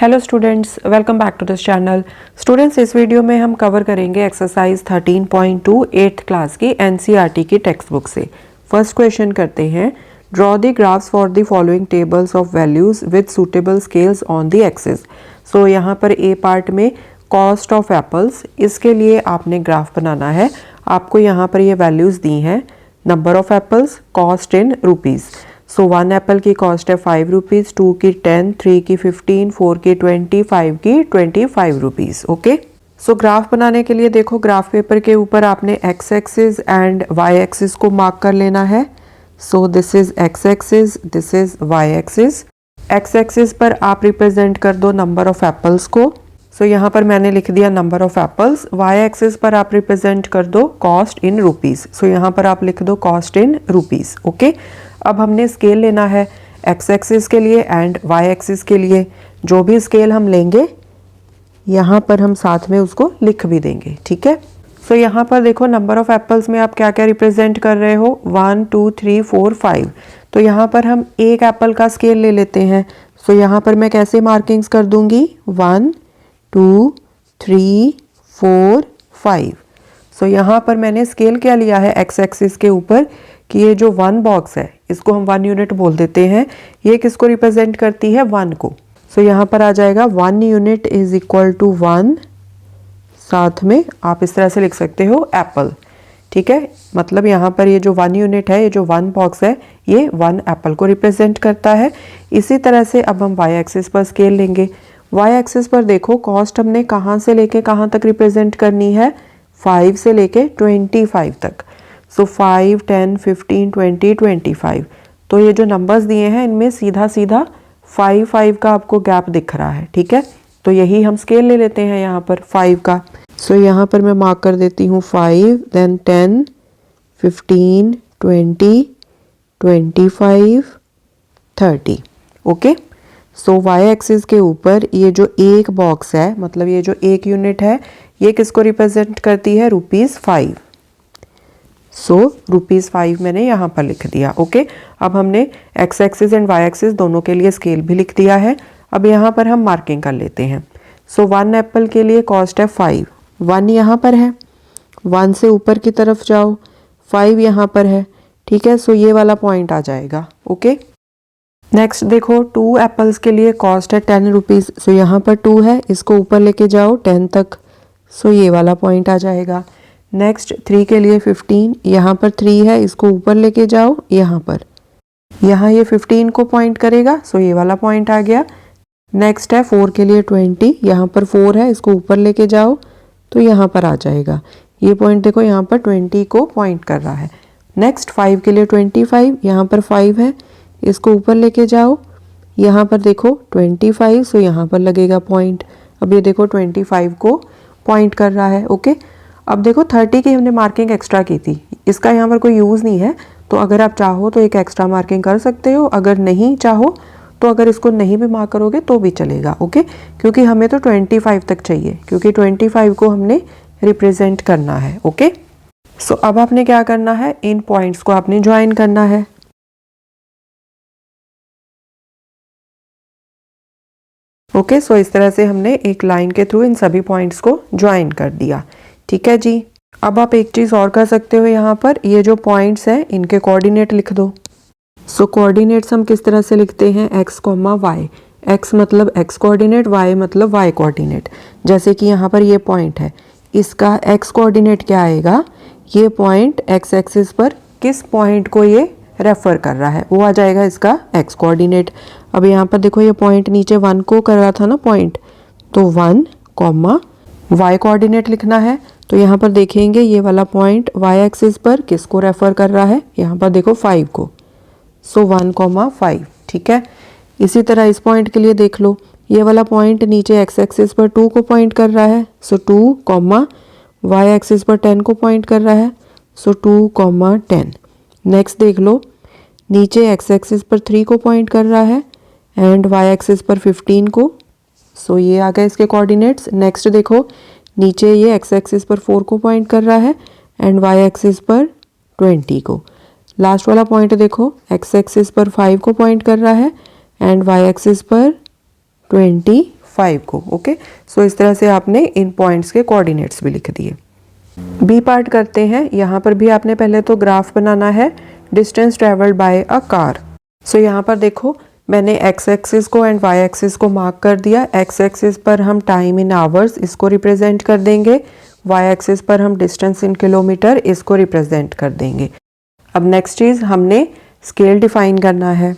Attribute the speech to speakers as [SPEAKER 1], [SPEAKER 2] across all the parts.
[SPEAKER 1] Hello students, welcome back to this channel. Students, इस video में हम कवर करेंगे एक्सरसाइज 13.2 8th क्लास की एनसीईआरटी की टेक्स्ट बुक से। फर्स्ट क्वेश्चन करते हैं, draw the graphs for the following tables of values with suitable scales on the axis. So यहाँ पर ए पार्ट में कॉस्ट ऑफ एप्पल्स, इसके लिए आपने ग्राफ बनाना है। आपको यहाँ पर ये वैल्यूज़ दी हैं, number of apples, cost in rupees. So 1 Apple की कॉस्ट है 5 रुपीज़, 2 की 10, 3 की 15, 4 की 20, 5 की 25 रुपीज़। ओके, सो ग्राफ बनाने के लिए देखो, ग्राफ पेपर के ऊपर आपने X axis and Y axis को मार्क कर लेना है। So this is X axis, this is Y axis. X axis पर आप रिप्रेजेंट कर दो नंबर ऑफ एप्पल्स को। सो यहाँ पर मैंने लिख दिया number of apples. Y axis पर आप रिप्रेजेंट कर दो कॉस्ट इन रुपीज़। सो यहाँ पर आप लिख दो कॉस्ट इन रुपीज़। ओके, अब हमने स्केल लेना है एक्स एक्सिस के लिए एंड वाई एक्सिस के लिए। जो भी स्केल हम लेंगे यहाँ पर हम साथ में उसको लिख भी देंगे। ठीक है, सो यहाँ पर देखो, नंबर ऑफ एप्पल्स में आप क्या क्या रिप्रेजेंट कर रहे हो, 1 2 3 4 5। तो यहाँ पर हम एक एप्पल का स्केल ले लेते हैं। सो यहाँ पर मैं कैसे मार्किंग्स कर दूंगी, 1 2 3 4 5। सो यहाँ पर मैंने स्केल क्या लिया है एक्स एक्सिस के ऊपर कि ये जो 1 बॉक्स है इसको हम 1 यूनिट बोल देते हैं। ये किसको रिप्रेजेंट करती है, 1 को। सो यहाँ पर आ जाएगा 1 यूनिट इज इक्वल टू 1। साथ में आप इस तरह से लिख सकते हो एप्पल। ठीक है, मतलब यहाँ पर ये जो 1 यूनिट है, ये जो 1 बॉक्स है, ये 1 एप्पल को रिप्रेजेंट करता है। इसी तरह से अब हम वाई एक्सिस पर स्केल लेंगे। वाई एक्सिस पर देखो, कॉस्ट हमने कहाँ से लेके कहाँ तक रिप्रेजेंट करनी है, 5 से लेके 25 तक। सो 5 10 15 20 25। तो ये जो नंबर्स दिए हैं इनमें सीधा सीधा 5 का आपको गैप दिख रहा है। ठीक है, तो यही हम स्केल ले लेते हैं यहाँ पर 5 का। सो यहाँ पर मैं मार्क कर देती हूँ 5, देन 10 15 20 25 30। ओके, सो वाई एक्सिस के ऊपर ये जो एक बॉक्स है, मतलब ये जो एक यूनिट है, ये किसको रिप्रेजेंट करती है, ₹5। सो ₹5 मैंने यहाँ पर लिख दिया। ओके, अब हमने X axis and Y axis दोनों के लिए स्केल भी लिख दिया है। अब यहाँ पर हम मार्किंग कर लेते हैं। सो 1 एप्पल के लिए कॉस्ट है 5, 1 यहाँ पर है, 1 से ऊपर की तरफ जाओ, 5 यहाँ पर है। ठीक है, सो ये वाला पॉइंट आ जाएगा। ओके, नेक्स्ट देखो, 2 एप्पल्स के लिए कॉस्ट है 10 रुपीज़। सो यहाँ पर 2 है, इसको ऊपर लेके जाओ 10 तक। सो ये वाला पॉइंट आ जाएगा। नेक्स्ट 3 के लिए 15, यहाँ पर 3 है, इसको ऊपर लेके जाओ यहाँ पर, यहाँ ये 15 को पॉइंट करेगा। सो ये वाला पॉइंट आ गया। नेक्स्ट है 4 के लिए 20, यहाँ पर 4 है, इसको ऊपर लेके जाओ तो यहाँ पर आ जाएगा। ये पॉइंट देखो, यहाँ पर 20 को पॉइंट कर रहा है। नेक्स्ट 5 के लिए 25, यहाँ पर 5 है, इसको ऊपर लेके जाओ, यहाँ पर देखो 25, सो यहाँ पर लगेगा पॉइंट। अब ये देखो 25 को पॉइंट कर रहा है। ओके, अब देखो 30 की हमने मार्किंग एक्स्ट्रा की थी, इसका यहाँ पर कोई यूज़ नहीं है, तो अगर आप चाहो तो एक एक्स्ट्रा मार्किंग कर सकते हो। अगर नहीं चाहो तो अगर इसको नहीं भी मार्क करोगे तो भी चलेगा। ओके, क्योंकि हमें तो 25 तक चाहिए, क्योंकि 25 को हमने रिप्रेजेंट करना है। ओके, सो अब आपने क्या करना है, इन पॉइंट्स को आपने ज्वाइन करना है। ओके, सो इस तरह से हमने एक लाइन के थ्रू इन सभी पॉइंट्स को ज्वाइन कर दिया। ठीक है जी, अब आप एक चीज़ और कर सकते हो, यहाँ पर ये जो पॉइंट्स हैं इनके कोऑर्डिनेट लिख दो। सो कोऑर्डिनेट्स हम किस तरह से लिखते हैं, x, y। x मतलब x कोऑर्डिनेट, y मतलब y कोऑर्डिनेट। जैसे कि यहाँ पर ये पॉइंट है, इसका x कोऑर्डिनेट क्या आएगा, ये पॉइंट x एक्सिस पर किस पॉइंट को ये रेफर कर रहा है, वो आ जाएगा इसका x कोऑर्डिनेट। अब यहाँ पर देखो, ये पॉइंट नीचे 1 को कर रहा था ना पॉइंट, तो 1, y कोऑर्डिनेट लिखना है। तो यहाँ पर देखेंगे ये वाला पॉइंट y एक्सिस पर किसको रेफर कर रहा है, यहाँ पर देखो 5 को। सो 1, 5। ठीक है, इसी तरह इस पॉइंट के लिए देख लो, ये वाला पॉइंट नीचे x एक्सिस पर 2 को पॉइंट कर रहा है। सो 2, y एक्सिस पर 10 को पॉइंट कर रहा है। सो 2, 10। नेक्स्ट देख लो, नीचे x एक्सिस पर 3 को पॉइंट कर रहा है एंड y एक्सिस पर 15 को। सो ये आ गए इसके कोऑर्डिनेट्स। नेक्स्ट देखो, नीचे ये x एक्सिस पर 4 को पॉइंट कर रहा है एंड y एक्सिस पर 20 को। लास्ट वाला पॉइंट देखो, x एक्सिस पर 5 को पॉइंट कर रहा है एंड y एक्सिस पर 25 5 को। ओके, सो इस तरह से आपने इन पॉइंट्स के कोऑर्डिनेट्स भी लिख दिए। बी पार्ट करते हैं। यहाँ पर भी आपने पहले तो ग्राफ बनाना है distance travelled by a car. So यहाँ पर देखो मैंने एक्स एक्सिस को एंड वाई एक्सिस को मार्क कर दिया। एक्स एक्सिस पर हम टाइम इन आवर्स इसको रिप्रेजेंट कर देंगे, वाई एक्सिस पर हम डिस्टेंस इन किलोमीटर इसको रिप्रेजेंट कर देंगे। अब नेक्स्ट चीज़ हमने स्केल डिफाइन करना है।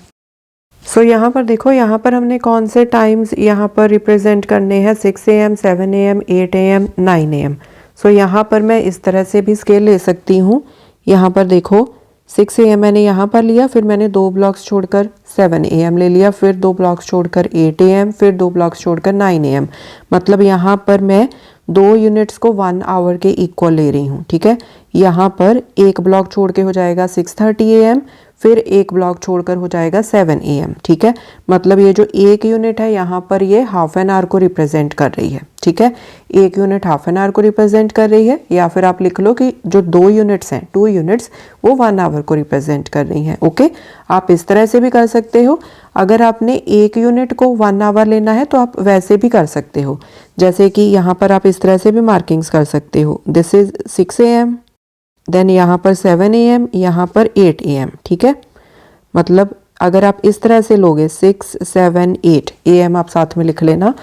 [SPEAKER 1] सो यहाँ पर देखो, यहाँ पर हमने कौन से टाइम्स यहाँ पर रिप्रेजेंट करने हैं, 6 AM, 7 AM, 8 AM, 9 AM। सो यहाँ पर मैं इस तरह से भी स्केल ले सकती हूँ। यहाँ पर देखो 6 AM मैंने यहाँ पर लिया, फिर मैंने 2 ब्लॉक्स छोड़कर 7 AM ले लिया, फिर 2 ब्लॉक्स छोड़कर 8 AM, फिर 2 ब्लॉक्स छोड़कर 9 AM। मतलब यहाँ पर मैं 2 यूनिट्स को 1 आवर के इक्वल ले रही हूँ। ठीक है, यहाँ पर एक ब्लॉक छोड़ के हो जाएगा 6:30 AM, फिर एक ब्लॉक छोड़कर हो जाएगा 7 AM। ठीक है, मतलब ये जो एक यूनिट है यहाँ पर ये हाफ एन आवर को रिप्रेजेंट कर रही है। ठीक है, एक यूनिट हाफ एन आवर को रिप्रेजेंट कर रही है, या फिर आप लिख लो कि जो 2 यूनिट्स हैं 2 यूनिट्स वो 1 आवर को रिप्रेजेंट कर रही हैं। ओके, आप इस तरह से भी कर सकते हो। अगर आपने एक यूनिट को 1 आवर लेना है तो आप वैसे भी कर सकते हो, जैसे कि यहाँ पर आप इस तरह से भी मार्किंग्स कर सकते हो। दिस इज 6 AM, देन यहाँ पर 7 AM, यहाँ पर 8 AM। ठीक है, मतलब अगर आप इस तरह से लोगे 6, 7, 8 AM आप साथ में लिख लेना,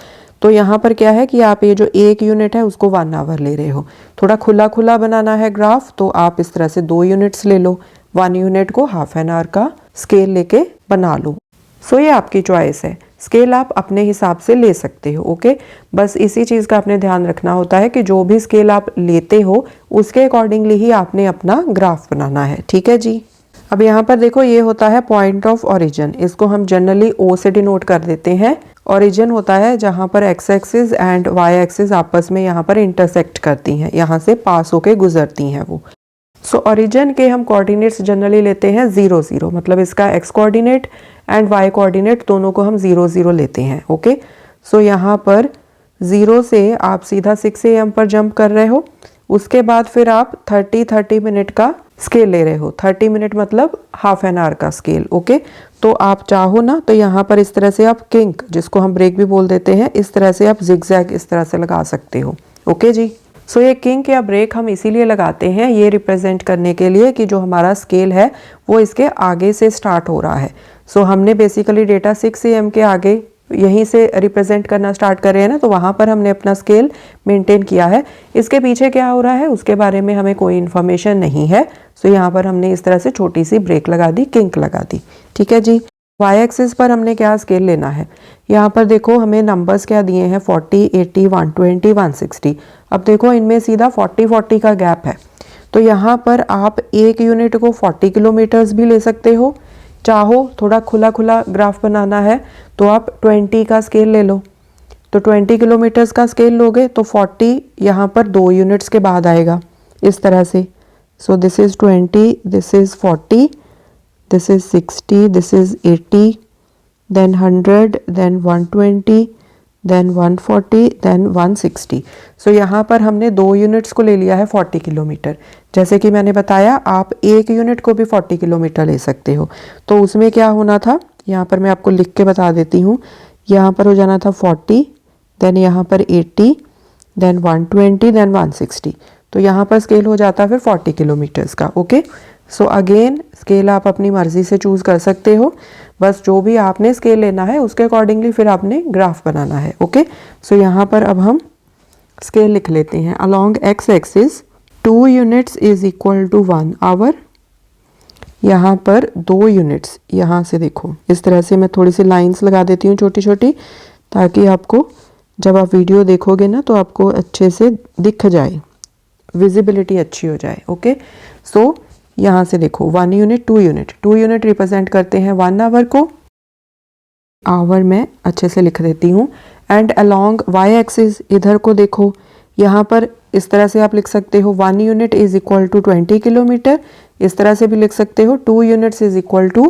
[SPEAKER 1] तो यहाँ पर क्या है कि आप ये जो एक यूनिट है उसको 1 आवर ले रहे हो। थोड़ा खुला खुला बनाना है ग्राफ, तो आप इस तरह से 2 यूनिट्स ले लो, 1 यूनिट को हाफ एन आवर का स्केल लेके बना लो। सो ये आपकी चॉइस है, स्केल आप अपने हिसाब से ले सकते हो। ओके, बस इसी चीज़ का आपने ध्यान रखना होता है कि जो भी स्केल आप लेते हो उसके अकॉर्डिंगली ही आपने अपना ग्राफ बनाना है। ठीक है जी। अब यहाँ पर देखो ये होता है पॉइंट ऑफ ओरिजिन, इसको हम जनरली ओ से डिनोट कर देते हैं। ओरिजिन होता है जहाँ पर X axis and Y axis आपस में यहाँ पर इंटरसेक्ट करती हैं, यहाँ से पास होके गुजरती हैं वो। सो ओरिजिन के हम कोऑर्डिनेट्स जनरली लेते हैं 0, 0, मतलब इसका X coordinate and Y coordinate दोनों को हम 0, 0 लेते हैं। ओके, सो यहाँ पर 0 से आप सीधा 6 AM पर जंप कर रहे हो, उसके बाद फिर आप 30 मिनट का स्केल ले रहे हो। 30 मिनट मतलब हाफ एन आवर का स्केल। ओके, तो आप चाहो ना तो यहाँ पर इस तरह से आप किंक, जिसको हम ब्रेक भी बोल देते हैं, इस तरह से आप जिगजैग इस तरह से लगा सकते हो। ओके जी। सो ये किंक या ब्रेक हम इसीलिए लगाते हैं, ये रिप्रेजेंट करने के लिए कि जो हमारा स्केल है वो इसके आगे से स्टार्ट हो रहा है। सो हमने बेसिकली डेटा 6 AM के आगे यहीं से रिप्रेजेंट करना स्टार्ट कर रहे हैं ना, तो वहाँ पर हमने अपना स्केल मेंटेन किया है। इसके पीछे क्या हो रहा है उसके बारे में हमें कोई इन्फॉर्मेशन नहीं है। सो यहाँ पर हमने इस तरह से छोटी सी ब्रेक लगा दी, किंक लगा दी। ठीक है जी। वाई एक्सिस पर हमने क्या स्केल लेना है, यहाँ पर देखो हमें नंबर्स क्या दिए हैं, 40, 80, 120, 160। अब देखो इनमें सीधा 40 का गैप है, तो यहाँ पर आप एक यूनिट को 40 किलोमीटर्स भी ले सकते हो। चाहो थोड़ा खुला खुला ग्राफ बनाना है तो आप 20 का स्केल ले लो, तो 20 किलोमीटर्स का स्केल लोगे तो 40 यहाँ पर 2 यूनिट्स के बाद आएगा इस तरह से। So this is 20, this is 40, this is 60, this is 80, then 100, then 120, then 140, then 160। So यहाँ पर हमने 2 यूनिट्स को ले लिया है 40 किलोमीटर। जैसे कि मैंने बताया आप एक यूनिट को भी 40 किलोमीटर ले सकते हो, तो उसमें क्या होना था, यहाँ पर मैं आपको लिख के बता देती हूँ। यहाँ पर हो जाना था 40, देन यहाँ पर 80, देन 120, देन 160। तो यहाँ पर स्केल हो जाता है फिर 40 किलोमीटर्स का। ओके, सो अगेन स्केल आप अपनी मर्जी से चूज़ कर सकते हो, बस जो भी आपने स्केल लेना है उसके अकॉर्डिंगली फिर आपने ग्राफ बनाना है। ओके, सो यहाँ पर अब हम स्केल लिख लेते हैं। Along X axis 2 units is equal to 1 hour. यहाँ पर 2 यूनिट्स, यहाँ से देखो इस तरह से मैं थोड़ी सी लाइंस लगा देती हूँ छोटी छोटी, ताकि आपको जब आप वीडियो देखोगे ना तो आपको अच्छे से दिख जाए, विजिबिलिटी अच्छी हो जाए। ओके, सो यहाँ से देखो 1 यूनिट, 2 यूनिट, 2 यूनिट रिप्रेजेंट करते हैं 1 आवर को। आवर में अच्छे से लिख देती हूँ। एंड अलोंग वाई एक्सिस इधर को देखो, यहाँ पर इस तरह से आप लिख सकते हो 1 unit is equal to 20 kilometre, इस तरह से भी लिख सकते हो 2 units is equal to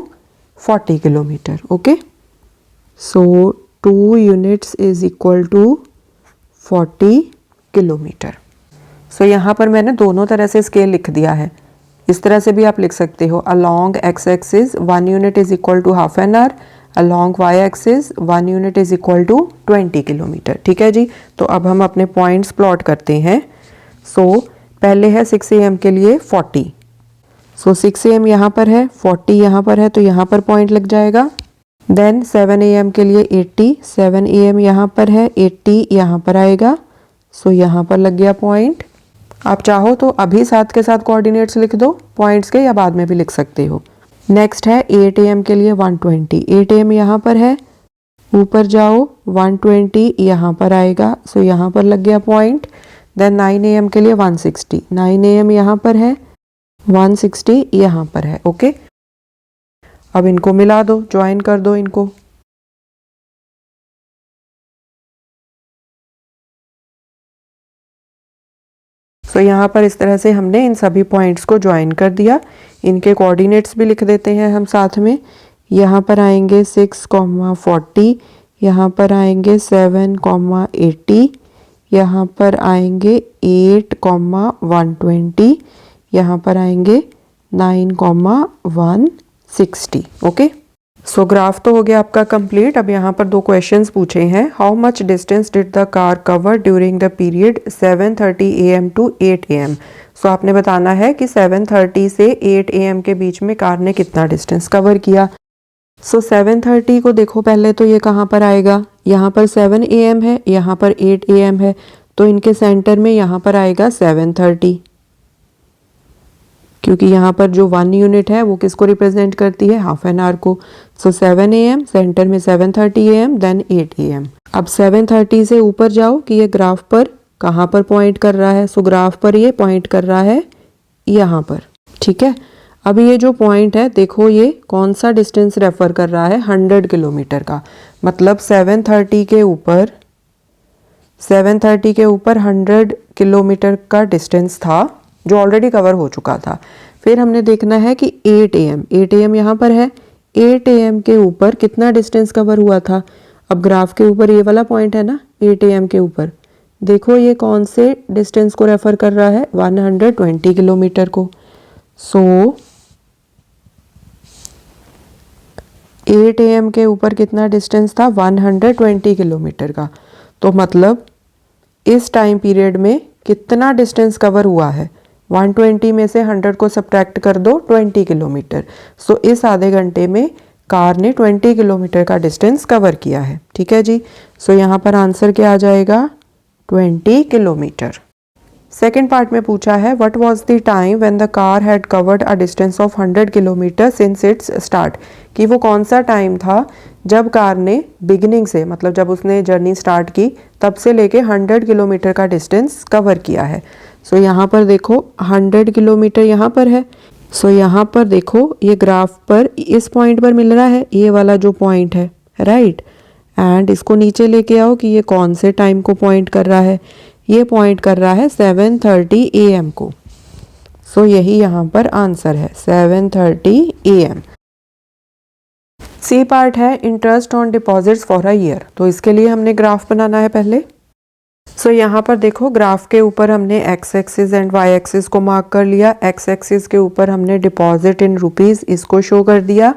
[SPEAKER 1] 40 kilometre. Okay, so 2 units is equal to 40 kilometre. So यहाँ पर मैंने दोनों तरह से स्केल लिख दिया है, इस तरह से भी आप लिख सकते हो। Along X axis 1 unit is equal to half an hour, along y axis 1 unit is equal to 20 kilometre. ठीक है जी, तो अब हम अपने पॉइंट्स प्लॉट करते हैं। पहले है 6 AM के लिए 40, 6 AM यहाँ पर है, 40 यहाँ पर है, तो यहाँ पर पॉइंट लग जाएगा। देन 7 AM के लिए 80, 7 AM यहाँ पर है, 80 यहाँ पर आएगा, यहाँ पर लग गया पॉइंट। आप चाहो तो अभी साथ के साथ कोऑर्डिनेट्स लिख दो पॉइंट्स के, या बाद में भी लिख सकते हो। नेक्स्ट है 8 AM के लिए 120, 8 AM यहाँ पर है, ऊपर जाओ 120 यहाँ पर आएगा, यहाँ पर लग गया पॉइंट। देन 9 AM के लिए 160, 9 AM यहाँ पर है, 160 यहाँ पर है। ओके, अब इनको मिला दो, ज्वाइन कर दो इनको। यहाँ पर इस तरह से हमने इन सभी पॉइंट्स को ज्वाइन कर दिया। इनके कोऑर्डिनेट्स भी लिख देते हैं हम साथ में। यहाँ पर आएंगे 6,40, यहाँ पर आएंगे 7,80, यहाँ पर आएंगे 8,120, यहाँ पर आएंगे 9,160। ओके, ग्राफ तो हो गया आपका कंप्लीट। अब यहाँ पर 2 क्वेश्चंस पूछे हैं। How much distance did the car cover during the period 7:30 AM to 8 AM। आपने बताना है कि 7:30 से 8 AM के बीच में कार ने कितना डिस्टेंस कवर किया। 7:30 को देखो पहले तो ये कहाँ पर आएगा, यहाँ पर 7 AM है, यहाँ पर 8 AM है, तो इनके सेंटर में यहाँ पर आएगा 7:30, क्योंकि यहाँ पर जो 1 यूनिट है वो किसको रिप्रेजेंट करती है, हाफ एन आवर को। 7 AM, सेंटर में 7:30 AM, देन 8 AM। अब 7:30 से ऊपर जाओ कि ये ग्राफ पर कहाँ पर पॉइंट कर रहा है। ग्राफ पर ये पॉइंट कर रहा है यहाँ पर। ठीक है, अब ये जो पॉइंट है देखो ये कौन सा डिस्टेंस रेफर कर रहा है, 100 किलोमीटर का। मतलब 7:30 के ऊपर 100 किलोमीटर का डिस्टेंस था जो ऑलरेडी कवर हो चुका था। फिर हमने देखना है कि 8 AM यहाँ पर है, 8 AM के ऊपर कितना डिस्टेंस कवर हुआ था। अब ग्राफ के ऊपर ये वाला पॉइंट है ना, 8 AM के ऊपर देखो ये कौन से डिस्टेंस को रेफर कर रहा है, 120 किलोमीटर को। 8 AM के ऊपर कितना डिस्टेंस था, 120 किलोमीटर का। तो मतलब इस टाइम पीरियड में कितना डिस्टेंस कवर हुआ है, 120 में से 100 को सब्ट्रैक्ट कर दो, 20 किलोमीटर। इस आधे घंटे में कार ने 20 किलोमीटर का डिस्टेंस कवर किया है। ठीक है जी, यहाँ पर आंसर क्या आ जाएगा, 20 किलोमीटर। सेकेंड पार्ट में पूछा है what was the time when the car had covered a distance of 100 kilometre since it's start, कि वो कौन सा टाइम था जब कार ने बिगिनिंग से, मतलब जब उसने जर्नी स्टार्ट की तब से लेके 100 किलोमीटर का डिस्टेंस कवर किया है। यहाँ पर देखो 100 किलोमीटर यहाँ पर है। यहाँ पर देखो ये ग्राफ पर इस पॉइंट पर मिल रहा है ये वाला जो पॉइंट है, राइट। एंड इसको नीचे लेके आओ कि ये कौन से टाइम को पॉइंट कर रहा है, ये पॉइंट कर रहा है 7:30 AM को। यही यहाँ पर आंसर है 7:30 AM। सी पार्ट है interest on deposits for a year. तो इसके लिए हमने ग्राफ बनाना है पहले। यहाँ पर देखो ग्राफ के ऊपर हमने X axis and Y axis को मार्क कर लिया। एक्स एक्सिस के ऊपर हमने डिपॉजिट इन रुपीस इसको शो कर दिया,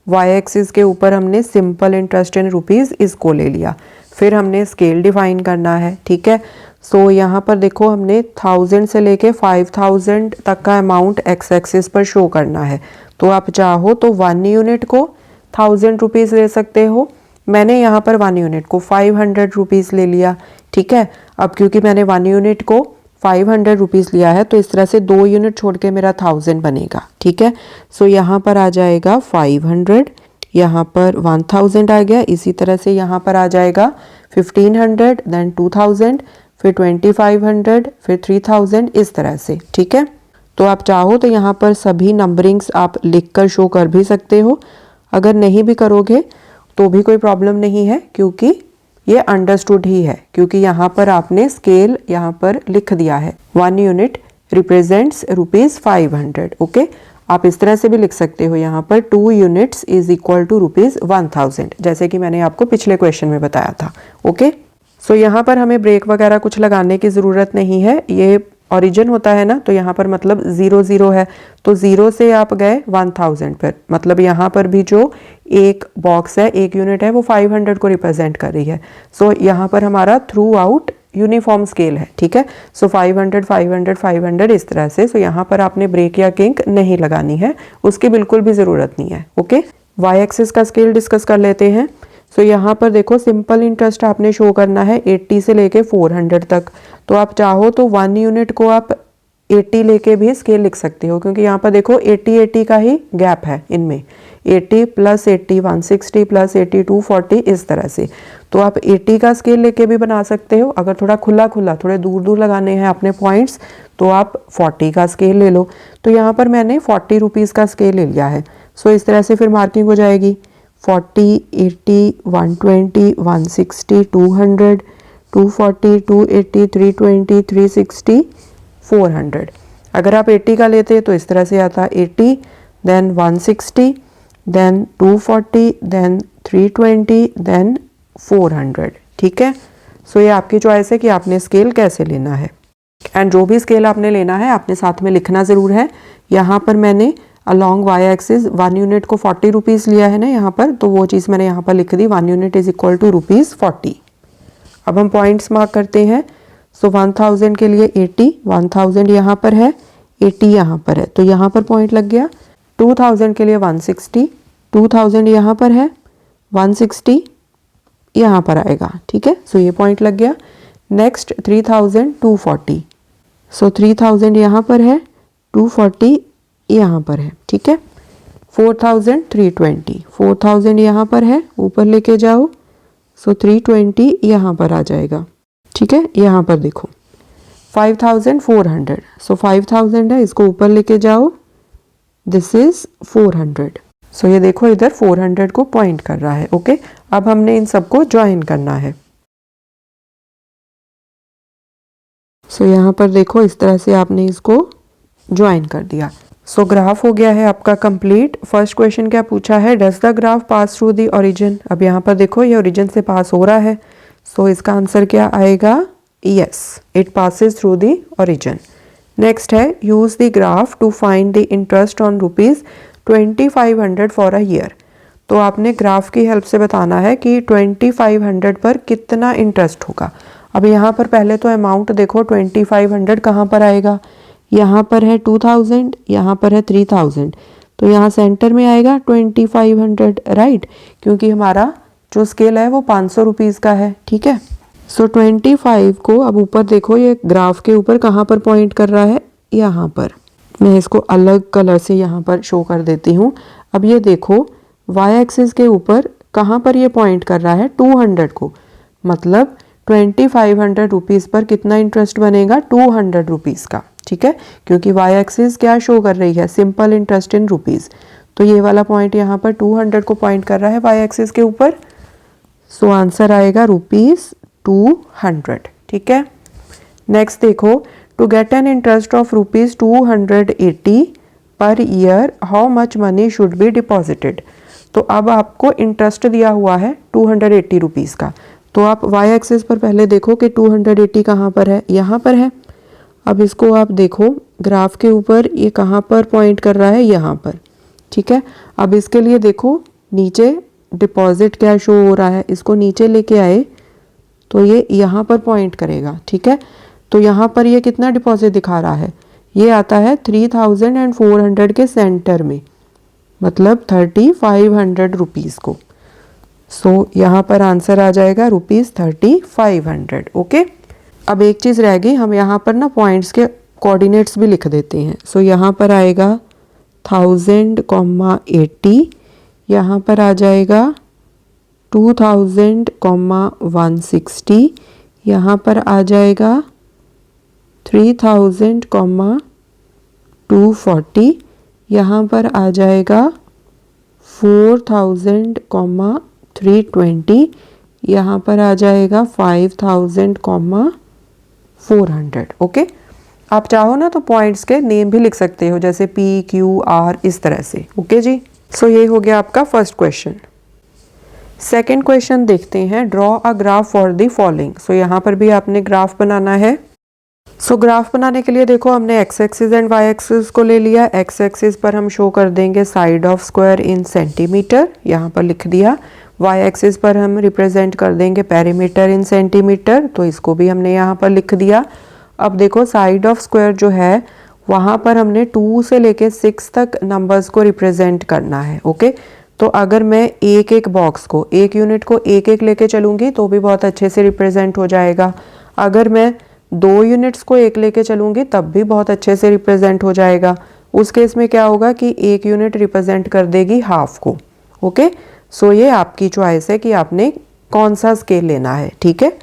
[SPEAKER 1] वाई एक्सिस के ऊपर हमने सिंपल इंटरेस्ट इन रुपीस इसको ले लिया। फिर हमने स्केल डिफाइन करना है। ठीक है, यहाँ पर देखो हमने 1000 से लेके 5000 तक का अमाउंट एक्स एक्सिस पर शो करना है। तो आप चाहो तो 1 यूनिट को 1000 रुपीज़ ले सकते हो। मैंने यहाँ पर 1 यूनिट को 500 रुपीज़ ले लिया। ठीक है, अब क्योंकि मैंने 1 यूनिट को 500 रुपीज़ लिया है तो इस तरह से 2 यूनिट छोड़ के मेरा 1000 बनेगा। ठीक है, यहाँ पर आ जाएगा 500, यहाँ पर 1000 आ गया। इसी तरह से यहाँ पर आ जाएगा 1500, देन 2000, फिर 2500, फिर 3000, इस तरह से। ठीक है, तो आप चाहो तो यहाँ पर सभी नंबरिंग्स आप लिखकर शो कर भी सकते हो। अगर नहीं भी करोगे तो भी कोई प्रॉब्लम नहीं है, क्योंकि ये अंडरस्टूड ही है, क्योंकि यहाँ पर आपने स्केल यहाँ पर लिख दिया है। 1 यूनिट रिप्रेजेंट्स ₹500। ओके, आप इस तरह से भी लिख सकते हो यहाँ पर 2 यूनिट्स इज इक्वल टू ₹1000, जैसे कि मैंने आपको पिछले क्वेश्चन में बताया था। ओके, यहाँ पर हमें ब्रेक वगैरह कुछ लगाने की ज़रूरत नहीं है। ये ओरिजिन होता है ना, तो यहाँ पर मतलब 0 0 है, तो 0 से आप गए 1000 पर, मतलब यहाँ पर भी जो एक बॉक्स है, एक यूनिट है, वो 500 को रिप्रेजेंट कर रही है। सो यहाँ पर हमारा थ्रू आउट यूनिफॉर्म स्केल है, ठीक है। सो 500 500 500 इस तरह से। सो यहाँ पर आपने ब्रेक या किंक नहीं लगानी है, उसकी बिल्कुल भी ज़रूरत नहीं है। ओके, वाई एक्सिस का स्केल डिस्कस कर लेते हैं। सो यहाँ पर देखो सिंपल इंटरेस्ट आपने शो करना है 80 से लेके 400 तक। तो आप चाहो तो 1 यूनिट को आप 80 लेके भी स्केल लिख सकते हो, क्योंकि यहाँ पर देखो 80 का ही गैप है इनमें, 80 + 80 160 + 80 240 इस तरह से। तो आप 80 का स्केल लेके भी बना सकते हो। अगर थोड़ा खुला खुला थोड़े दूर दूर लगाने हैं अपने पॉइंट्स, तो आप 40 का स्केल ले लो। तो यहाँ पर मैंने 40 रुपीज़ का स्केल ले लिया है। सो इस तरह से फिर मार्किंग हो जाएगी 40 80 120 160 200 240 280 320 360 400। अगर आप 80 का लेते तो इस तरह से आता 80 देन 160 देन 240 देन 320 देन 400, ठीक है। सो ये आपकी चॉइस है कि आपने स्केल कैसे लेना है। एंड जो भी स्केल आपने लेना है आपने साथ में लिखना ज़रूर है। यहाँ पर मैंने अलॉन्ग वाई एक्सिस 1 यूनिट को 40 रुपीज़ लिया है ना यहाँ पर, तो वो चीज़ मैंने यहाँ पर लिख दी, 1 यूनिट इज इक्वल टू ₹40। अब हम पॉइंट्स मार्क करते हैं। सो 1000 के लिए 80, 1000 यहाँ पर है, 80 यहाँ पर है, तो यहाँ पर पॉइंट लग गया। 2000 के लिए 160, 2000 यहाँ पर है, 160 यहाँ पर आएगा, ठीक है। सो ये पॉइंट लग गया। नेक्स्ट 3000 240, सो 3000 यहाँ पर है, 240 यहाँ पर है, ठीक है। 4000 320, 4000 यहाँ पर है, ऊपर लेके जाओ, सो 320 यहाँ पर आ जाएगा, ठीक है। यहाँ पर देखो 5400, सो 5000 है, इसको ऊपर लेके जाओ, दिस इज 400। सो ये देखो इधर 400 को पॉइंट कर रहा है। ओके, अब हमने इन सबको ज्वाइन करना है। सो यहाँ पर देखो इस तरह से आपने इसको ज्वाइन कर दिया। सो ग्राफ हो गया है आपका कंप्लीट। फर्स्ट क्वेश्चन क्या पूछा है, does the graph pass through the origin. अब यहाँ पर देखो ये ओरिजिन से पास हो रहा है, सो इसका आंसर क्या आएगा, yes, it passes through the origin. Next है use the graph to find the interest on ₹2500 for a year. तो आपने ग्राफ की हेल्प से बताना है कि 2500 पर कितना इंटरेस्ट होगा। अब यहाँ पर पहले तो अमाउंट देखो, 2500 कहाँ पर आएगा, यहाँ पर है 2000, यहाँ पर है 3000, तो यहाँ सेंटर में आएगा 2500, राइट, क्योंकि हमारा जो स्केल है वो 500 रुपीज़ का है, ठीक है। सो 25 को अब ऊपर देखो, ये ग्राफ के ऊपर कहाँ पर पॉइंट कर रहा है, यहाँ पर। मैं इसको अलग कलर से यहाँ पर शो कर देती हूँ। अब ये देखो वाई एक्सिस के ऊपर कहाँ पर ये पॉइंट कर रहा है, 200 को, मतलब 2500 रुपीज़ पर कितना इंटरेस्ट बनेगा, 200 रुपीज़ का, ठीक है, क्योंकि वाई एक्सिस क्या शो कर रही है, सिंपल इंटरेस्ट इन रुपीज़। तो ये वाला पॉइंट यहाँ पर 200 को पॉइंट कर रहा है वाई एक्सिस के ऊपर। सो आंसर आएगा ₹200, ठीक है। नेक्स्ट देखो, to get an interest of ₹280 per year how much money should be deposited. तो अब आपको इंटरेस्ट दिया हुआ है 280 रुपीज़ का। तो आप वाई एक्सिस पर पहले देखो कि 280 कहाँ पर है, यहाँ पर है। अब इसको आप देखो ग्राफ के ऊपर ये कहाँ पर पॉइंट कर रहा है, यहाँ पर, ठीक है। अब इसके लिए देखो नीचे डिपॉजिट क्या शो हो रहा है, इसको नीचे लेके आए तो ये यहाँ पर पॉइंट करेगा, ठीक है। तो यहाँ पर ये कितना डिपॉजिट दिखा रहा है, ये आता है 3400 के सेंटर में, मतलब 3500 रुपीज़ को। सो यहाँ पर आंसर आ जाएगा ₹3500। ओके, अब एक चीज़ रह गई, हम यहाँ पर ना पॉइंट्स के कोऑर्डिनेट्स भी लिख देते हैं। सो यहाँ पर आएगा 1000, 80, यहाँ पर आ जाएगा 2000, 160, यहाँ पर आ जाएगा 3000, 240, यहाँ पर आ जाएगा 4000, 320, यहाँ पर आ जाएगा 5000, 400। ओके, आप चाहो ना तो पॉइंट्स के नेम भी लिख सकते हो, जैसे PQR, इस तरह से। ओके जी, सो ये हो गया आपका फर्स्ट क्वेश्चन। सेकेंड क्वेश्चन देखते हैं, draw a graph for the following. So यहाँ पर भी आपने ग्राफ बनाना है। सो ग्राफ बनाने के लिए देखो हमने X axis and Y axis को ले लिया। एक्स एक्सिस पर हम शो कर देंगे side of square in centimetre, यहाँ पर लिख दिया। वाई एक्सिस पर हम रिप्रेजेंट कर देंगे पेरीमीटर इन सेंटीमीटर, तो इसको भी हमने यहाँ पर लिख दिया। अब देखो साइड ऑफ स्क्वायर जो है वहाँ पर हमने 2 से लेके 6 तक नंबर्स को रिप्रेजेंट करना है। ओके, तो अगर मैं एक एक बॉक्स को, एक यूनिट को एक एक लेके चलूँगी तो भी बहुत अच्छे से रिप्रेजेंट हो जाएगा। अगर मैं 2 यूनिट्स को एक लेके चलूँगी तब भी बहुत अच्छे से रिप्रेजेंट हो जाएगा। उस केस में क्या होगा कि एक यूनिट रिप्रेजेंट कर देगी हाफ को। ओके, सो ये आपकी चॉइस है कि आपने कौन सा स्केल लेना है। ठीक है,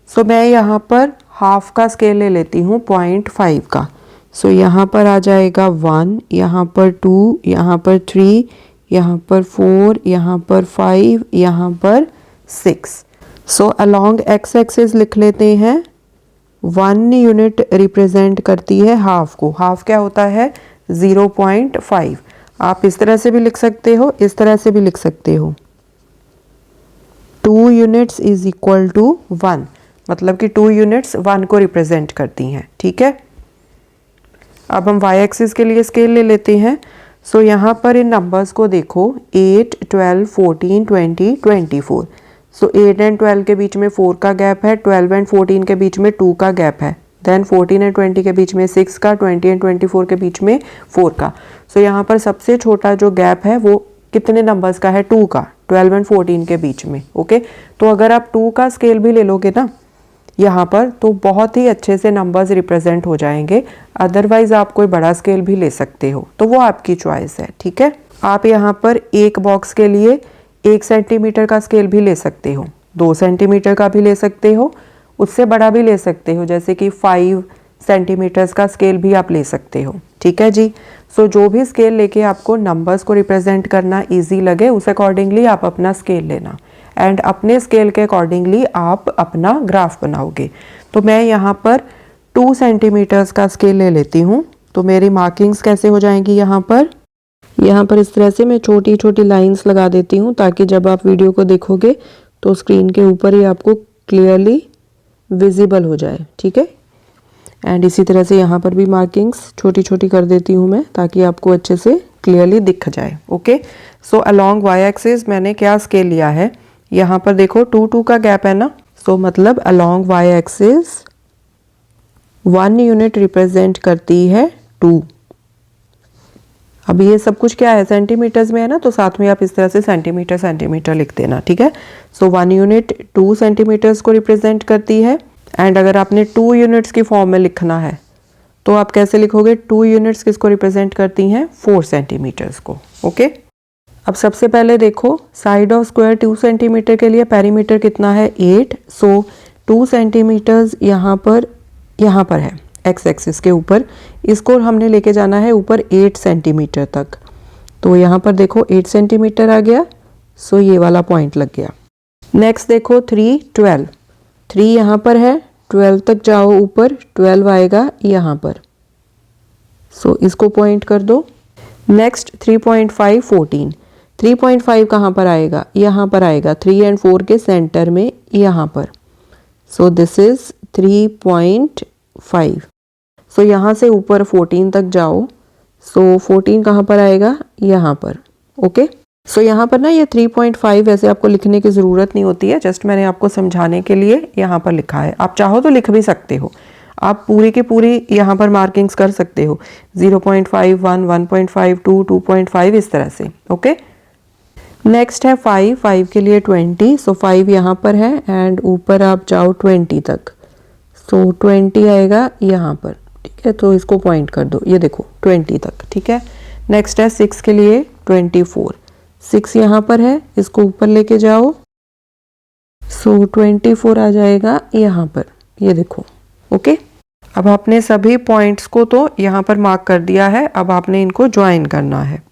[SPEAKER 1] सो मैं यहाँ पर हाफ का स्केल ले लेती हूँ 0.5 का। सो यहाँ पर आ जाएगा 1, यहाँ पर 2, यहाँ पर 3, यहाँ पर 4, यहाँ पर 5, यहाँ पर 6। सो अलोंग एक्स एक्सिस लिख लेते हैं 1 यूनिट रिप्रेजेंट करती है हाफ को। हाफ क्या होता है 0.5। आप इस तरह से भी लिख सकते हो, इस तरह से भी लिख सकते हो। 2 यूनिट्स इज इक्वल टू 1, मतलब कि 2 यूनिट्स 1 को रिप्रेजेंट करती हैं। ठीक है, अब हम वाई एक्सिस के लिए स्केल ले लेते हैं। सो यहाँ पर इन नंबर्स को देखो 8, 12, 14, 20, 24। सो 8 एंड 12 के बीच में 4 का गैप है, 12 एंड 14 के बीच में 2 का गैप है, देन 14 एंड 20 के बीच में 6 का, 20 एंड 24 के बीच में 4 का। सो यहाँ पर सबसे छोटा जो गैप है वो कितने नंबर्स का है 2 का, 12 एंड 14 के बीच में। ओके, तो अगर आप 2 का स्केल भी ले लोगे ना यहाँ पर तो बहुत ही अच्छे से नंबर्स रिप्रेजेंट हो जाएंगे। अदरवाइज आप कोई बड़ा स्केल भी ले सकते हो, तो वो आपकी चॉइस है। ठीक है, आप यहाँ पर एक बॉक्स के लिए 1 सेंटीमीटर का स्केल भी ले सकते हो, 2 सेंटीमीटर का भी ले सकते हो, उससे बड़ा भी ले सकते हो, जैसे कि 5 सेंटीमीटर्स का स्केल भी आप ले सकते हो। ठीक है जी, सो जो भी स्केल लेके आपको नंबर्स को रिप्रेजेंट करना इजी लगे उस अकॉर्डिंगली आप अपना स्केल लेना, एंड अपने स्केल के अकॉर्डिंगली आप अपना ग्राफ बनाओगे। तो मैं यहाँ पर 2 सेंटीमीटर्स का स्केल ले लेती हूँ। तो मेरी मार्किंग्स कैसे हो जाएंगी यहाँ पर इस तरह से मैं छोटी छोटी लाइंस लगा देती हूँ ताकि जब आप वीडियो को देखोगे तो स्क्रीन के ऊपर ही आपको क्लियरली विजिबल हो जाए। ठीक है, एंड इसी तरह से यहाँ पर भी मार्किंग्स छोटी छोटी कर देती हूँ मैं ताकि आपको अच्छे से क्लियरली दिख जाए। Okay, so along Y axis मैंने क्या स्केल लिया है, यहाँ पर देखो 2 का गैप है ना, सो मतलब along Y axis 1 unit represent करती है 2। अब ये सब कुछ क्या है सेंटीमीटर्स में है ना, तो साथ में आप इस तरह से सेंटीमीटर लिख देना। ठीक है, सो 1 यूनिट 2 सेंटीमीटर्स को रिप्रेजेंट करती है। एंड अगर आपने 2 यूनिट्स की फॉर्म में लिखना है तो आप कैसे लिखोगे, 2 यूनिट्स किसको रिप्रेजेंट करती हैं 4 सेंटीमीटर्स को। ओके, अब सबसे पहले देखो साइड ऑफ स्क्वायर 2 सेंटीमीटर के लिए पेरीमीटर कितना है 8। सो 2 सेंटीमीटर्स यहाँ पर है एक्स एक्सिस के ऊपर, इसको हमने लेके जाना है ऊपर 8 सेंटीमीटर तक। तो यहाँ पर देखो 8 सेंटीमीटर आ गया, सो ये वाला पॉइंट लग गया। नेक्स्ट देखो 3, 12, 3 यहाँ पर है, 12 तक जाओ ऊपर, 12 आएगा यहाँ पर, सो इसको पॉइंट कर दो। नेक्स्ट 3.5, 14, 3.5 कहाँ पर आएगा, यहाँ पर आएगा 3 एंड 4 के सेंटर में यहाँ पर। सो दिस इज 3.5। सो यहाँ से ऊपर 14 तक जाओ, सो 14 कहाँ पर आएगा, यहाँ पर। ओके, सो यहाँ पर ना ये 3.5 वैसे आपको लिखने की ज़रूरत नहीं होती है, जस्ट मैंने आपको समझाने के लिए यहाँ पर लिखा है। आप चाहो तो लिख भी सकते हो, आप पूरी की पूरी यहाँ पर मार्किंग्स कर सकते हो 0.5, 1, 1.5, 2, 2.5 इस तरह से। ओके, नेक्स्ट है 5 के लिए 20। सो 5 यहाँ पर है एंड ऊपर आप जाओ 20 तक, सो 20 आएगा यहाँ पर। ठीक है, तो इसको पॉइंट कर दो, ये देखो 20 तक। ठीक है, नेक्स्ट है 6 के लिए 24, 6 यहाँ पर है, इसको ऊपर लेके जाओ, सो 24 आ जाएगा यहाँ पर, ये देखो। ओके, अब आपने सभी पॉइंट्स को तो यहाँ पर मार्क कर दिया है, अब आपने इनको ज्वाइन करना है।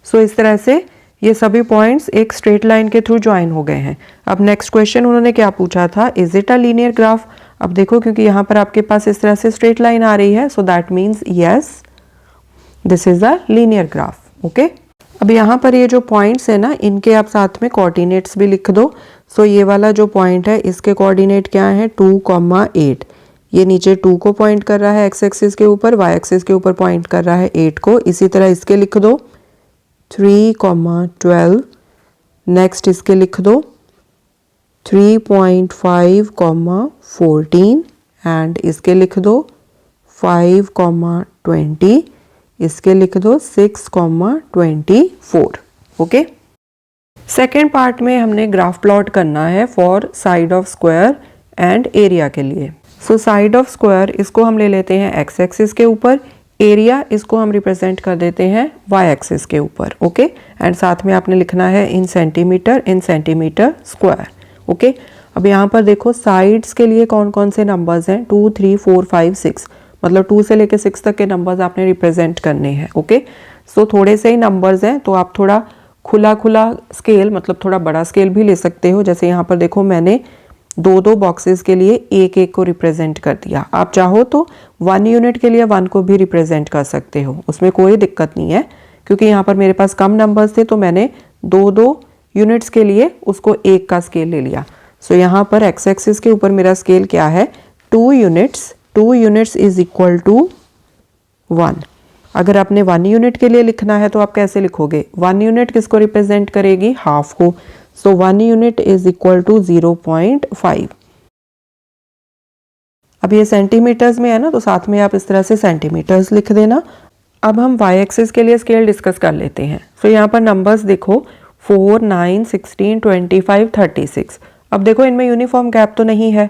[SPEAKER 1] सो इस तरह से ये सभी पॉइंट्स एक स्ट्रेट लाइन के थ्रू ज्वाइन हो गए हैं। अब नेक्स्ट क्वेश्चन उन्होंने क्या पूछा था, is it a linear graph. अब देखो क्योंकि यहाँ पर आपके पास इस तरह से स्ट्रेट लाइन आ रही है, so that means yes this is a linear graph. Okay, अब यहाँ पर ये जो पॉइंट्स है ना, इनके आप साथ में कोऑर्डिनेट्स भी लिख दो। सो ये वाला जो पॉइंट है इसके कोऑर्डिनेट क्या है 2,8। ये नीचे 2 को पॉइंट कर रहा है एक्स एक्सिस के ऊपर, वाई एक्सिस के ऊपर पॉइंट कर रहा है 8 को। इसी तरह इसके लिख दो 3,12। नेक्स्ट इसके लिख दो 3.5,14 एंड इसके लिख दो 5,20। इसके लिख दो 6,24। ओके। सेकेंड पार्ट में हमने ग्राफ प्लॉट करना है for side of square and area के लिए। सो साइड ऑफ स्क्वायर इसको हम ले लेते हैं एक्स एक्सिस के ऊपर, एरिया इसको हम रिप्रेजेंट कर देते हैं वाई एक्सिस के ऊपर। ओके। एंड साथ में आपने लिखना है इन सेंटीमीटर स्क्वायर। ओके। अब यहाँ पर देखो साइड्स के लिए कौन कौन से नंबर्स हैं 2, 3, 4, 5, 6, मतलब 2 से लेके 6 तक के नंबर्स आपने रिप्रेजेंट करने हैं। ओके। सो थोड़े से ही नंबर्स हैं तो आप थोड़ा खुला स्केल, मतलब थोड़ा बड़ा स्केल भी ले सकते हो। जैसे यहाँ पर देखो मैंने 2 बॉक्सेस के लिए 1 को रिप्रेजेंट कर दिया। आप चाहो तो 1 यूनिट के लिए 1 को भी रिप्रेजेंट कर सकते हो, उसमें कोई दिक्कत नहीं है। क्योंकि यहाँ पर मेरे पास कम नंबर्स थे तो मैंने 2 यूनिट्स के लिए उसको 1 का स्केल ले लिया। सो यहाँ पर एक्स एक्सिस के ऊपर मेरा स्केल क्या है 2 units. 2 units is equal to 1। अगर आपने 1 यूनिट के लिए लिखना है तो आप कैसे लिखोगे, 1 यूनिट किसको रिप्रेजेंट करेगी, हाफ को। सो 1 यूनिट इज इक्वल टू 0.5। अब ये सेंटीमीटर्स में है ना, तो साथ में आप इस तरह से सेंटीमीटर्स लिख देना। अब हम वाई एक्सिस के लिए स्केल डिस्कस कर लेते हैं। सो यहाँ पर नंबर्स देखो 4, 9, 16, 25, 36। अब देखो इनमें यूनिफॉर्म गैप तो नहीं है।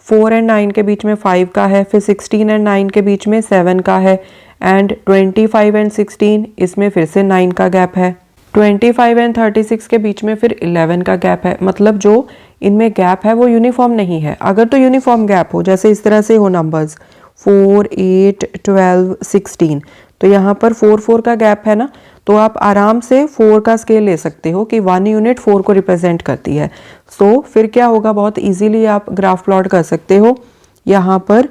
[SPEAKER 1] 4 एंड 9 के बीच में 5 का है, फिर 16 एंड 9 के बीच में 7 का है, एंड 25 एंड 16 इसमें फिर से 9 का गैप है। 25 एंड 36 के बीच में फिर 11 का गैप है। मतलब जो इनमें गैप है वो यूनिफॉर्म नहीं है। अगर तो यूनिफॉर्म गैप हो, जैसे इस तरह से हो नंबर्स 4, 8, 12, 16, तो यहाँ पर 4, 4 का गैप है ना, तो आप आराम से 4 का स्केल ले सकते हो कि 1 यूनिट 4 को रिप्रेजेंट करती है। सो फिर क्या होगा, बहुत इजीली आप ग्राफ प्लॉट कर सकते हो। यहाँ पर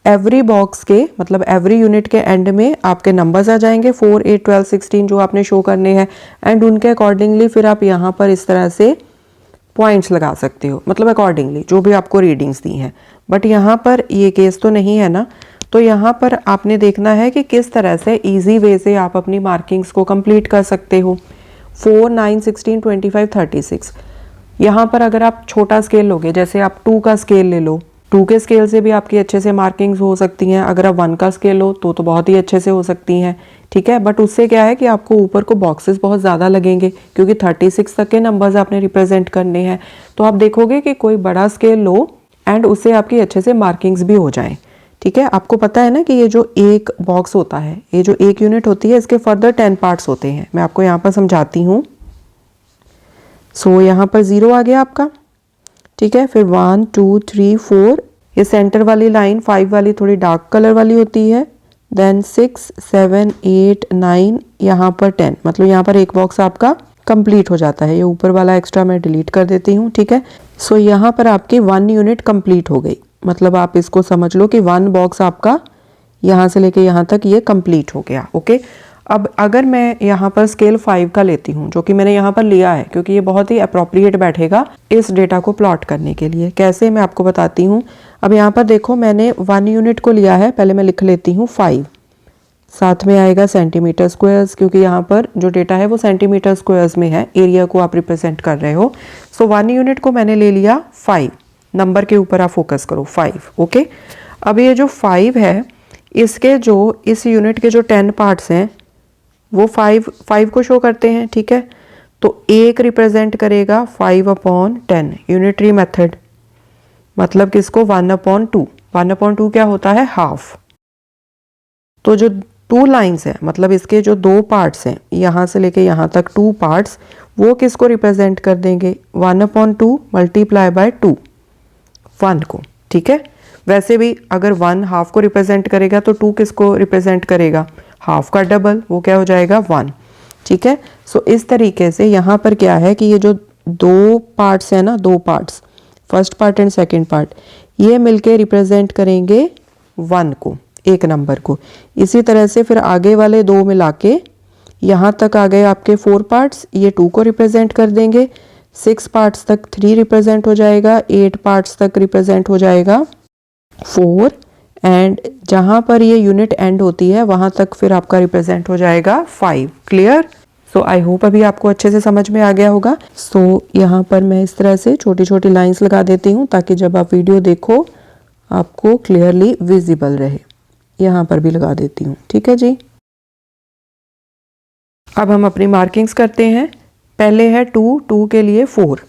[SPEAKER 1] एवरी बॉक्स के, मतलब एवरी यूनिट के एंड में आपके नंबर्स आ जाएंगे 4, 8, 12, 16 जो आपने शो करने हैं, एंड उनके अकॉर्डिंगली फिर आप यहाँ पर इस तरह से पॉइंट्स लगा सकते हो, मतलब अकॉर्डिंगली जो भी आपको रीडिंग्स दी हैं। बट यहाँ पर ये केस तो नहीं है ना, तो यहाँ पर आपने देखना है कि किस तरह से इजी वे से आप अपनी मार्किंग्स को कंप्लीट कर सकते हो। 4, 9, 16, 25, 36। यहाँ पर अगर आप छोटा स्केल लोगे, जैसे आप 2 का स्केल ले लो, 2 के स्केल से भी आपकी अच्छे से मार्किंग्स हो सकती हैं। अगर आप 1 का स्केल लो तो बहुत ही अच्छे से हो सकती हैं, ठीक है। बट उससे क्या है कि आपको ऊपर को बॉक्सेस बहुत ज़्यादा लगेंगे, क्योंकि 36 तक के नंबर्स आपने रिप्रेजेंट करने हैं। तो आप देखोगे कि कोई बड़ा स्केल लो एंड उससे आपकी अच्छे से मार्किंग्स भी हो जाएं, ठीक है। आपको पता है ना कि ये जो एक बॉक्स होता है, ये जो 1 यूनिट होती है, इसके फर्दर 10 पार्ट्स होते हैं। मैं आपको यहाँ पर समझाती हूँ। सो यहाँ पर 0 आ गया आपका, ठीक है। फिर 1, 2, 3, 4, ये सेंटर वाली लाइन 5 वाली थोड़ी डार्क कलर वाली होती है। देन 6, 7, 8, 9, यहाँ पर 10, मतलब यहाँ पर एक बॉक्स आपका कंप्लीट हो जाता है। ये ऊपर वाला एक्स्ट्रा मैं डिलीट कर देती हूँ, ठीक है। सो यहाँ पर आपकी 1 यूनिट कंप्लीट हो गई, मतलब आप इसको समझ लो कि 1 बॉक्स आपका यहाँ से लेके यहाँ तक ये कंप्लीट हो गया। ओके। अब अगर मैं यहाँ पर स्केल 5 का लेती हूँ, जो कि मैंने यहाँ पर लिया है क्योंकि ये बहुत ही अप्रोप्रिएट बैठेगा इस डेटा को प्लॉट करने के लिए। कैसे, मैं आपको बताती हूँ। अब यहाँ पर देखो मैंने 1 यूनिट को लिया है, पहले मैं लिख लेती हूँ 5, साथ में आएगा सेंटीमीटर स्क्वायर्स, क्योंकि यहाँ पर जो डेटा है वो सेंटीमीटर स्क्वायर्स में है, एरिया को आप रिप्रेजेंट कर रहे हो। सो 1 यूनिट को मैंने ले लिया 5, नंबर के ऊपर आप फोकस करो 5। ओके। अब ये जो 5 है, इसके जो इस यूनिट के जो 10 पार्ट्स हैं वो 5 को शो करते हैं, ठीक है। तो 1 रिप्रेजेंट करेगा 5/10, यूनिटरी मेथड, मतलब किसको 1/2। 1/2 क्या होता है, हाफ। तो जो 2 लाइंस हैं, मतलब इसके जो 2 पार्ट्स हैं, यहाँ से लेके यहाँ तक 2 पार्ट्स, वो किसको रिप्रेजेंट कर देंगे 1/2 मल्टीप्लाई बाय 2, 1 को, ठीक है। वैसे भी अगर 1 हाफ को रिप्रेजेंट करेगा तो 2 किसको रिप्रेजेंट करेगा, हाफ का डबल, वो क्या हो जाएगा 1, ठीक है। सो इस तरीके से यहाँ पर क्या है कि ये जो 2 पार्ट्स हैं ना, 2 parts, first part and second part, ये मिलके रिप्रेजेंट करेंगे 1 को, एक नंबर को। इसी तरह से फिर आगे वाले 2 मिला के यहाँ तक आ गए आपके 4 पार्ट्स, ये 2 को रिप्रेजेंट कर देंगे। 6 पार्ट्स तक 3 रिप्रेजेंट हो जाएगा, 8 पार्ट्स तक रिप्रेजेंट हो जाएगा 4, एंड जहाँ पर ये यूनिट एंड होती है वहाँ तक फिर आपका रिप्रेजेंट हो जाएगा 5। क्लियर? सो आई होप अभी आपको अच्छे से समझ में आ गया होगा। सो यहाँ पर मैं इस तरह से छोटी छोटी लाइंस लगा देती हूँ ताकि जब आप वीडियो देखो आपको क्लियरली विजिबल रहे। यहाँ पर भी लगा देती हूँ, ठीक है जी। अब हम अपनी मार्किंग्स करते हैं। पहले है 2, 2 के लिए 4।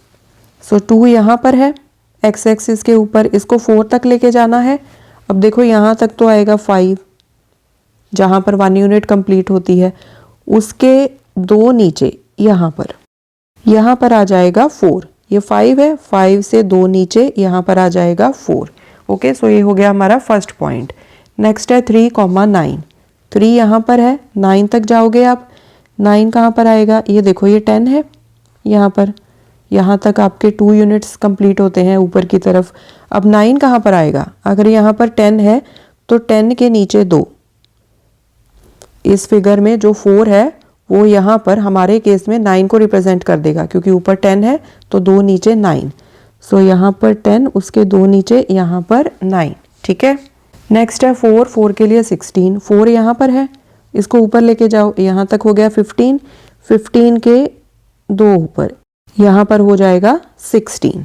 [SPEAKER 1] सो 2 यहाँ पर है एक्स एक्सिस के ऊपर, इसको 4 तक लेके जाना है। अब देखो यहाँ तक तो आएगा 5, जहाँ पर 1 यूनिट कंप्लीट होती है। उसके 2 नीचे यहाँ पर आ जाएगा 4। ये 5 है, 5 से 2 नीचे यहाँ पर आ जाएगा 4। ओके, सो ये हो गया हमारा फर्स्ट पॉइंट। नेक्स्ट है 3,9। 3 यहाँ पर है, 9 तक जाओगे आप। 9 कहाँ पर आएगा? ये देखो ये 10 है यहाँ पर, यहाँ तक आपके 2 यूनिट्स कंप्लीट होते हैं ऊपर की तरफ। अब 9 कहाँ पर आएगा? अगर यहाँ पर 10 है तो 10 के नीचे 2। इस फिगर में जो 4 है वो यहाँ पर हमारे केस में 9 को रिप्रेजेंट कर देगा, क्योंकि ऊपर 10 है तो 2 नीचे 9। सो यहाँ पर 10, उसके 2 नीचे यहाँ पर 9, ठीक है। नेक्स्ट है 4, 4 के लिए 16। 4 यहाँ पर है, इसको ऊपर लेके जाओ, यहाँ तक हो गया 15। 15 के 2 ऊपर यहाँ पर हो जाएगा 16।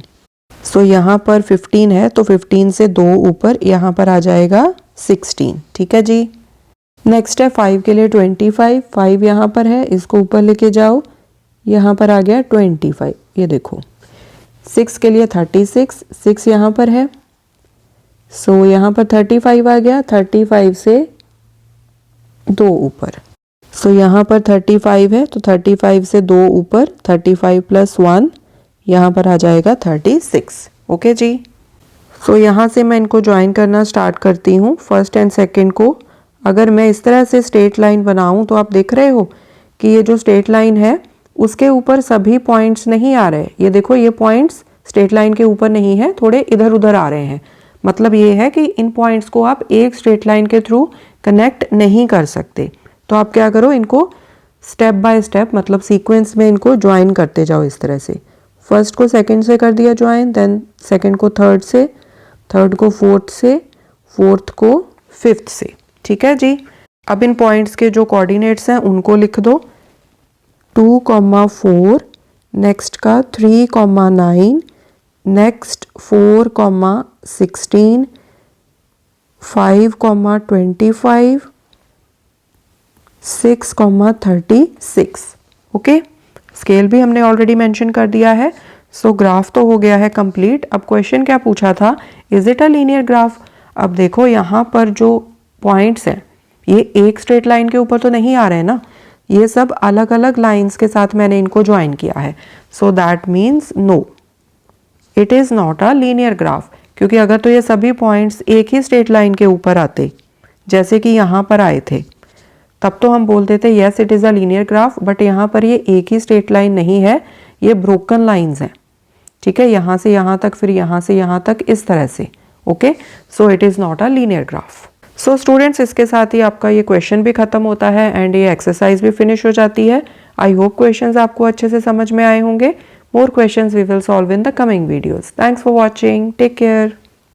[SPEAKER 1] सो यहाँ पर 15 है तो 15 से 2 ऊपर यहाँ पर आ जाएगा 16, ठीक है जी। नेक्स्ट है 5 के लिए 25। 5 यहाँ पर है, इसको ऊपर लेके जाओ, यहाँ पर आ गया 25। ये देखो 6 के लिए 36। 6 यहाँ पर है, सो यहाँ पर 35 आ गया। 35 से 2 ऊपर, सो यहाँ पर 35 है तो 35 से 2 ऊपर 35 + 1 यहाँ पर आ जाएगा 36। ओके जी। सो यहाँ से मैं इनको ज्वाइन करना स्टार्ट करती हूँ, फर्स्ट एंड सेकंड को। अगर मैं इस तरह से स्ट्रेट लाइन बनाऊँ तो आप देख रहे हो कि ये जो स्ट्रेट लाइन है उसके ऊपर सभी पॉइंट्स नहीं आ रहे। ये देखो ये पॉइंट्स स्ट्रेट लाइन के ऊपर नहीं है, थोड़े इधर उधर आ रहे हैं। मतलब ये है कि इन पॉइंट्स को आप एक स्ट्रेट लाइन के थ्रू कनेक्ट नहीं कर सकते। तो आप क्या करो, इनको स्टेप बाय स्टेप मतलब सीक्वेंस में इनको ज्वाइन करते जाओ इस तरह से। फर्स्ट को सेकंड से कर दिया ज्वाइन, देन सेकंड को थर्ड से, थर्ड को फोर्थ से, फोर्थ को फिफ्थ से, ठीक है जी। अब इन पॉइंट्स के जो कोऑर्डिनेट्स हैं उनको लिख दो। 2,4, नेक्स्ट का 3,9, नेक्स्ट 4,16, 5,25, 6,36। ओके, स्केल भी हमने ऑलरेडी मेंशन कर दिया है। सो ग्राफ तो हो गया है कंप्लीट। अब क्वेश्चन क्या पूछा था, is it a linear graph. अब देखो यहाँ पर जो पॉइंट्स हैं ये एक स्ट्रेट लाइन के ऊपर तो नहीं आ रहे हैं ना, ये सब अलग अलग लाइंस के साथ मैंने इनको ज्वाइन किया है। So that means no, it is not a linear graph. क्योंकि अगर तो ये सभी पॉइंट्स एक ही स्ट्रेट लाइन के ऊपर आते जैसे कि यहाँ पर आए थे, तब तो हम बोलते थे yes it is a linear graph. But यहाँ पर ये एक ही स्ट्रेट लाइन नहीं है, ये ब्रोकन लाइंस हैं, ठीक है। यहाँ से यहाँ तक, फिर यहाँ से यहाँ तक, इस तरह से। Okay, so it is not a linear graph. So students, इसके साथ ही आपका ये क्वेश्चन भी खत्म होता है एंड ये एक्सरसाइज भी फिनिश हो जाती है। आई होप क्वेश्चंस आपको अच्छे से समझ में आए होंगे। More questions we will solve in the coming videos. Thanks for watching, take care.